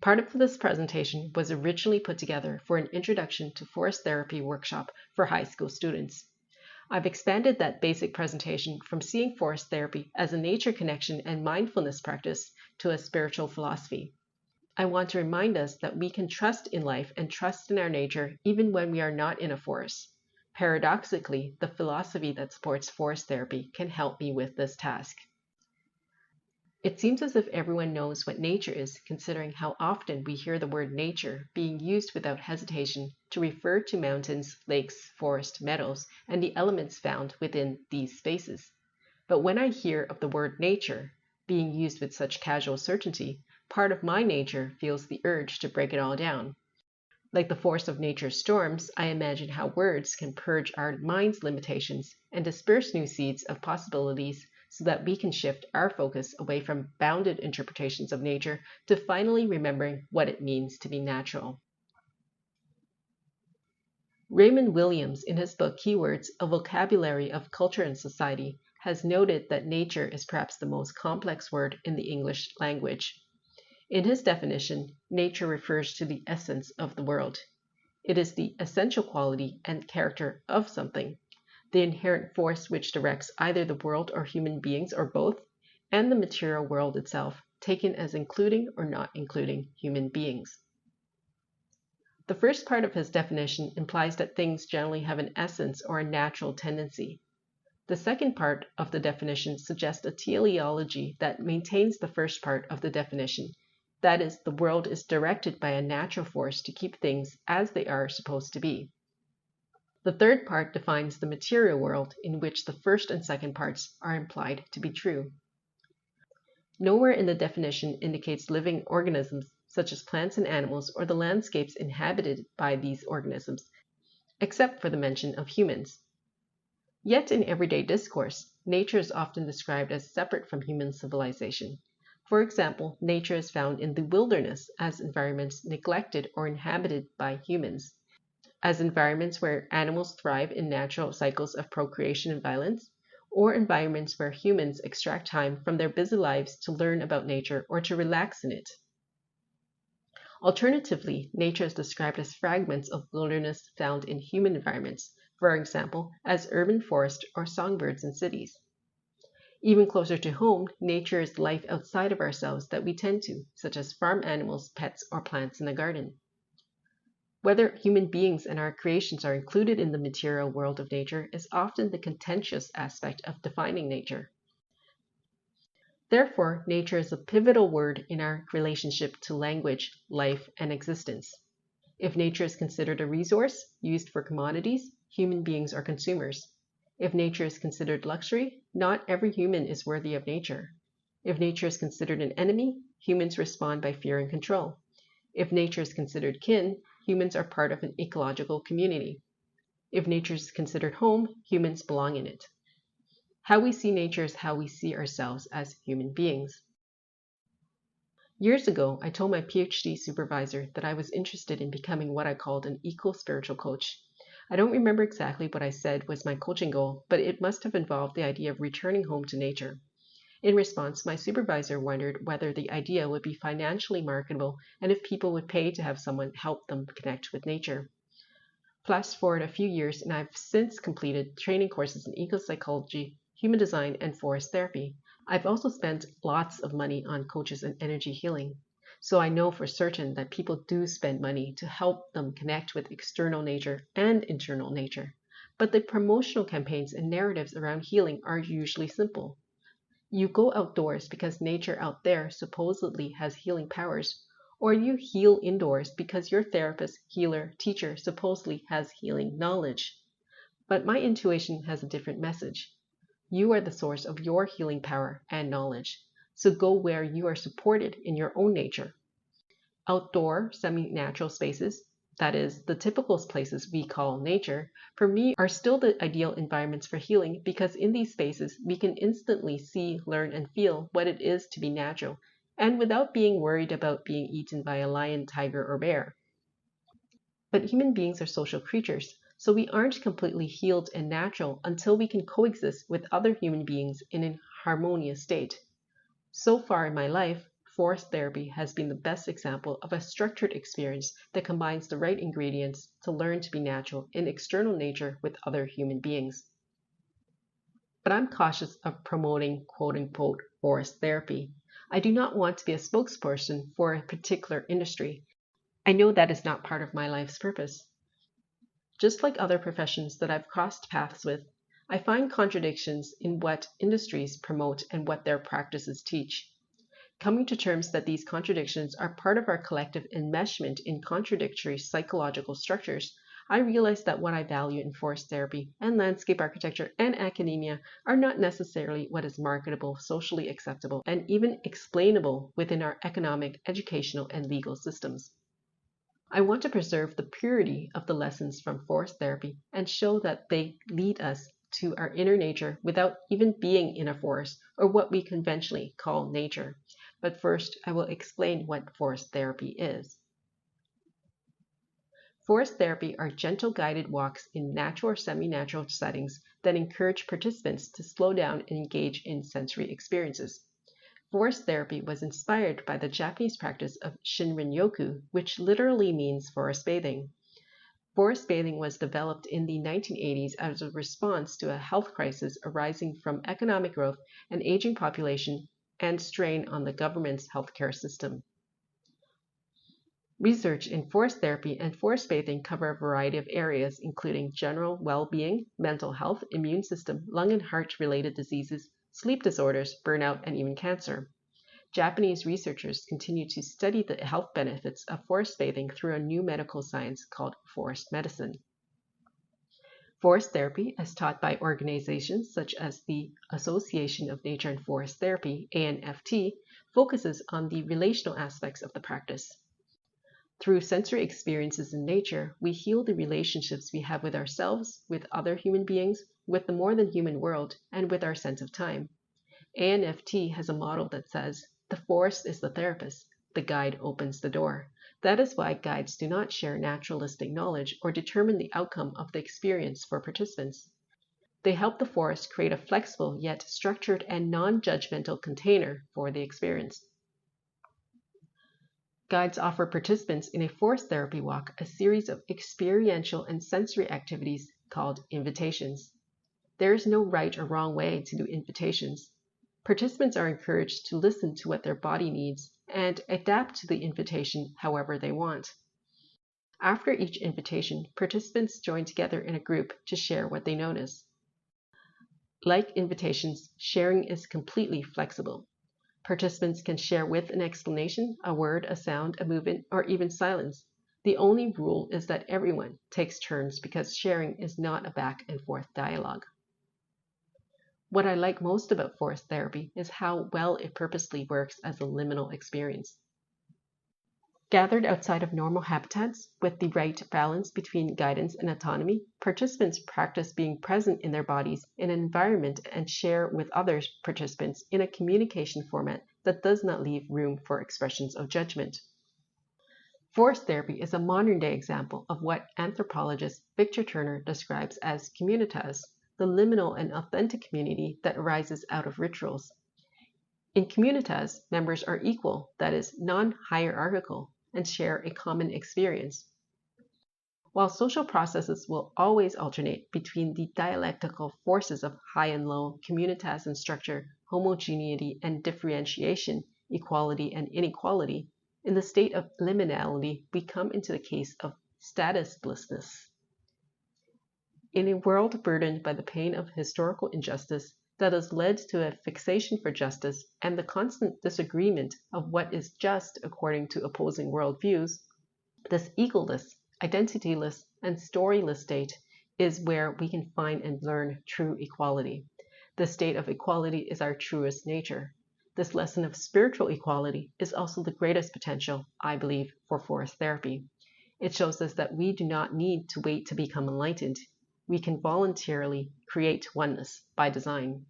Part of this presentation was originally put together for an Introduction to Forest Therapy workshop for high school students. I've expanded that basic presentation from seeing forest therapy as a nature connection and mindfulness practice to a spiritual philosophy. I want to remind us that we can trust in life and trust in our nature even when we are not in a forest. Paradoxically, the philosophy that supports forest therapy can help me with this task. It seems as if everyone knows what nature is, considering how often we hear the word nature being used without hesitation to refer to mountains, lakes, forests, meadows, and the elements found within these spaces. But when I hear of the word nature being used with such casual certainty, part of my nature feels the urge to break it all down. Like the force of nature's storms, I imagine how words can purge our mind's limitations and disperse new seeds of possibilities so that we can shift our focus away from bounded interpretations of nature to finally remembering what it means to be natural. Raymond Williams, in his book Keywords, A Vocabulary of Culture and Society, has noted that nature is perhaps the most complex word in the English language. In his definition, nature refers to the essence of the world. It is the essential quality and character of something, the inherent force which directs either the world or human beings or both, and the material world itself, taken as including or not including human beings. The first part of his definition implies that things generally have an essence or a natural tendency. The second part of the definition suggests a teleology that maintains the first part of the definition. That is, the world is directed by a natural force to keep things as they are supposed to be. The third part defines the material world, in which the first and second parts are implied to be true. Nowhere in the definition indicates living organisms such as plants and animals or the landscapes inhabited by these organisms, except for the mention of humans. Yet in everyday discourse, nature is often described as separate from human civilization. For example, nature is found in the wilderness as environments neglected or inhabited by humans, as environments where animals thrive in natural cycles of procreation and violence, or environments where humans extract time from their busy lives to learn about nature or to relax in it. Alternatively, nature is described as fragments of wilderness found in human environments, for example, as urban forest or songbirds in cities. Even closer to home, nature is life outside of ourselves that we tend to, such as farm animals, pets, or plants in the garden. Whether human beings and our creations are included in the material world of nature is often the contentious aspect of defining nature. Therefore, nature is a pivotal word in our relationship to language, life, and existence. If nature is considered a resource used for commodities, human beings are consumers. If nature is considered luxury, not every human is worthy of nature. If nature is considered an enemy, humans respond by fear and control. If nature is considered kin, humans are part of an ecological community. If nature is considered home, humans belong in it. How we see nature is how we see ourselves as human beings. Years ago, I told my PhD supervisor that I was interested in becoming what I called an eco-spiritual coach. I don't remember exactly what I said was my coaching goal, but it must have involved the idea of returning home to nature. In response, my supervisor wondered whether the idea would be financially marketable and if people would pay to have someone help them connect with nature. Flash forward a few years, and I've since completed training courses in eco-psychology, human design, and forest therapy. I've also spent lots of money on coaches and energy healing. So I know for certain that people do spend money to help them connect with external nature and internal nature. But the promotional campaigns and narratives around healing are usually simple. You go outdoors because nature out there supposedly has healing powers, or you heal indoors because your therapist, healer, teacher supposedly has healing knowledge. But my intuition has a different message. You are the source of your healing power and knowledge, so go where you are supported in your own nature. Outdoor, semi-natural spaces, that is, the typical places we call nature, for me are still the ideal environments for healing because in these spaces we can instantly see, learn, and feel what it is to be natural, and without being worried about being eaten by a lion, tiger, or bear. But human beings are social creatures, so we aren't completely healed and natural until we can coexist with other human beings in a harmonious state. So far in my life, forest therapy has been the best example of a structured experience that combines the right ingredients to learn to be natural in external nature with other human beings. But I'm cautious of promoting quote unquote forest therapy. I do not want to be a spokesperson for a particular industry. I know that is not part of my life's purpose. Just like other professions that I've crossed paths with, I find contradictions in what industries promote and what their practices teach. Coming to terms that these contradictions are part of our collective enmeshment in contradictory psychological structures, I realize that what I value in forest therapy and landscape architecture and academia are not necessarily what is marketable, socially acceptable, and even explainable within our economic, educational, and legal systems. I want to preserve the purity of the lessons from forest therapy and show that they lead us to our inner nature without even being in a forest or what we conventionally call nature. But first, I will explain what forest therapy is. Forest therapy are gentle guided walks in natural or semi-natural settings that encourage participants to slow down and engage in sensory experiences. Forest therapy was inspired by the Japanese practice of Shinrin-yoku, which literally means forest bathing. Forest bathing was developed in the 1980s as a response to a health crisis arising from economic growth, an aging population, and strain on the government's healthcare system. Research in forest therapy and forest bathing cover a variety of areas, including general well-being, mental health, immune system, lung and heart-related diseases, sleep disorders, burnout, and even cancer. Japanese researchers continue to study the health benefits of forest bathing through a new medical science called forest medicine. Forest therapy, as taught by organizations such as the Association of Nature and Forest Therapy, ANFT, focuses on the relational aspects of the practice. Through sensory experiences in nature, we heal the relationships we have with ourselves, with other human beings, with the more than human world, and with our sense of time. ANFT has a model that says, "The forest is the therapist, the guide opens the door." That is why guides do not share naturalistic knowledge or determine the outcome of the experience for participants. They help the forest create a flexible yet structured and non-judgmental container for the experience. Guides offer participants in a forest therapy walk a series of experiential and sensory activities called invitations. There is no right or wrong way to do invitations. Participants are encouraged to listen to what their body needs and adapt to the invitation however they want. After each invitation, participants join together in a group to share what they notice. Like invitations, sharing is completely flexible. Participants can share with an explanation, a word, a sound, a movement, or even silence. The only rule is that everyone takes turns because sharing is not a back and forth dialogue. What I like most about forest therapy is how well it purposely works as a liminal experience. Gathered outside of normal habitats, with the right balance between guidance and autonomy, participants practice being present in their bodies in an environment and share with other participants in a communication format that does not leave room for expressions of judgment. Forest therapy is a modern-day example of what anthropologist Victor Turner describes as communitas, the liminal and authentic community that arises out of rituals. In communitas, members are equal, that is, non-hierarchical, and share a common experience. While social processes will always alternate between the dialectical forces of high and low, communitas and structure, homogeneity and differentiation, equality and inequality, in the state of liminality, we come into the case of statuslessness. In a world burdened by the pain of historical injustice that has led to a fixation for justice and the constant disagreement of what is just according to opposing worldviews, this egoless, identityless, and storyless state is where we can find and learn true equality. The state of equality is our truest nature. This lesson of spiritual equality is also the greatest potential, I believe, for forest therapy. It shows us that we do not need to wait to become enlightened. We can voluntarily create oneness by design.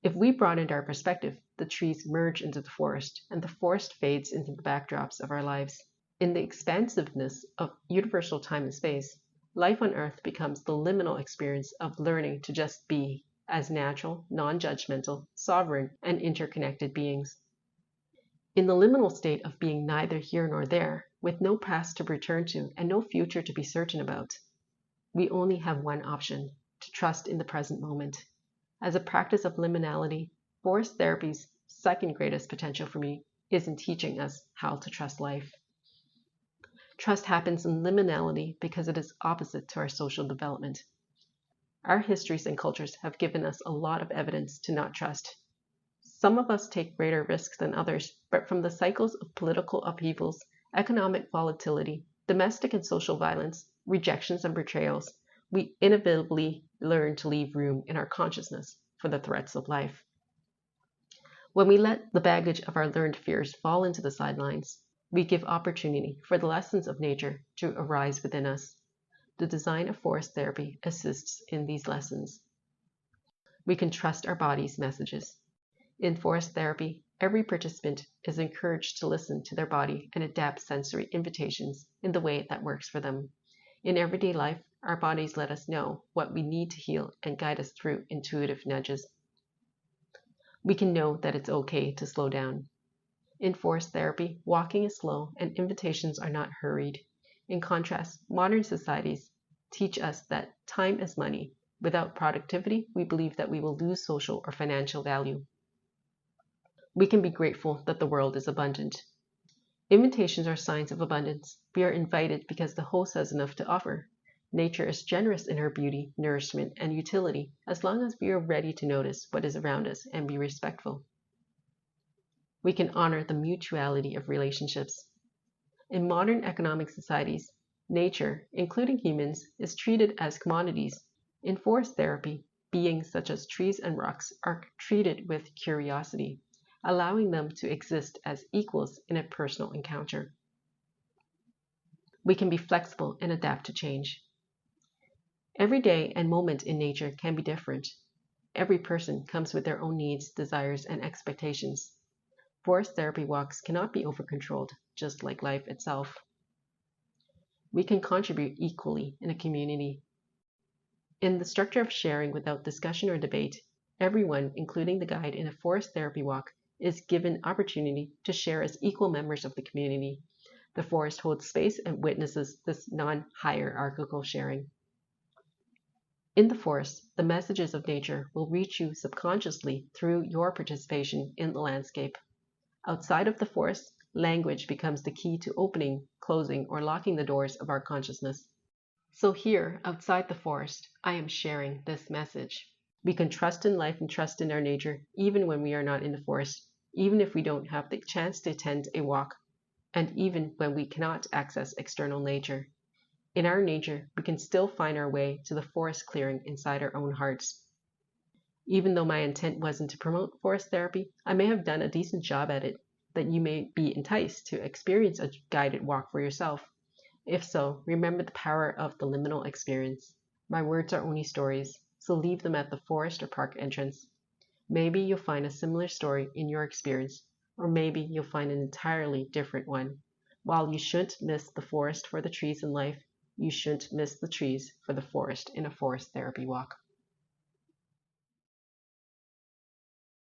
If we broaden our perspective, the trees merge into the forest, and the forest fades into the backdrops of our lives. In the expansiveness of universal time and space, life on Earth becomes the liminal experience of learning to just be as natural, non-judgmental, sovereign, and interconnected beings. In the liminal state of being neither here nor there, with no past to return to and no future to be certain about, we only have one option: to trust in the present moment. As a practice of liminality, forest therapy's second greatest potential for me is in teaching us how to trust life. Trust happens in liminality because it is opposite to our social development. Our histories and cultures have given us a lot of evidence to not trust. Some of us take greater risks than others, but from the cycles of political upheavals, economic volatility, domestic and social violence, rejections and betrayals, we inevitably learn to leave room in our consciousness for the threats of life. When we let the baggage of our learned fears fall into the sidelines, we give opportunity for the lessons of nature to arise within us. The design of forest therapy assists in these lessons. We can trust our body's messages. In forest therapy, every participant is encouraged to listen to their body and adapt sensory invitations in the way that works for them. In everyday life, our bodies let us know what we need to heal and guide us through intuitive nudges. We can know that it's okay to slow down. In forest therapy, walking is slow and invitations are not hurried. In contrast, modern societies teach us that time is money. Without productivity, we believe that we will lose social or financial value. We can be grateful that the world is abundant. Invitations are signs of abundance. We are invited because the host has enough to offer. Nature is generous in her beauty, nourishment, and utility as long as we are ready to notice what is around us and be respectful. We can honor the mutuality of relationships. In modern economic societies, nature, including humans, is treated as commodities. In forest therapy, beings such as trees and rocks are treated with curiosity, allowing them to exist as equals in a personal encounter. We can be flexible and adapt to change. Every day and moment in nature can be different. Every person comes with their own needs, desires, and expectations. Forest therapy walks cannot be over-controlled, just like life itself. We can contribute equally in a community. In the structure of sharing without discussion or debate, everyone, including the guide in a forest therapy walk, is given opportunity to share as equal members of the community. The forest holds space and witnesses this non-hierarchical sharing. In the forest, the messages of nature will reach you subconsciously through your participation in the landscape. Outside of the forest, language becomes the key to opening, closing, or locking the doors of our consciousness. So here, outside the forest, I am sharing this message. We can trust in life and trust in our nature, even when we are not in the forest, even if we don't have the chance to attend a walk, and even when we cannot access external nature. In our nature, we can still find our way to the forest clearing inside our own hearts. Even though my intent wasn't to promote forest therapy, I may have done a decent job at it, that you may be enticed to experience a guided walk for yourself. If so, remember the power of the liminal experience. My words are only stories, so leave them at the forest or park entrance. Maybe you'll find a similar story in your experience, or maybe you'll find an entirely different one. While you shouldn't miss the forest for the trees in life, you shouldn't miss the trees for the forest in a forest therapy walk.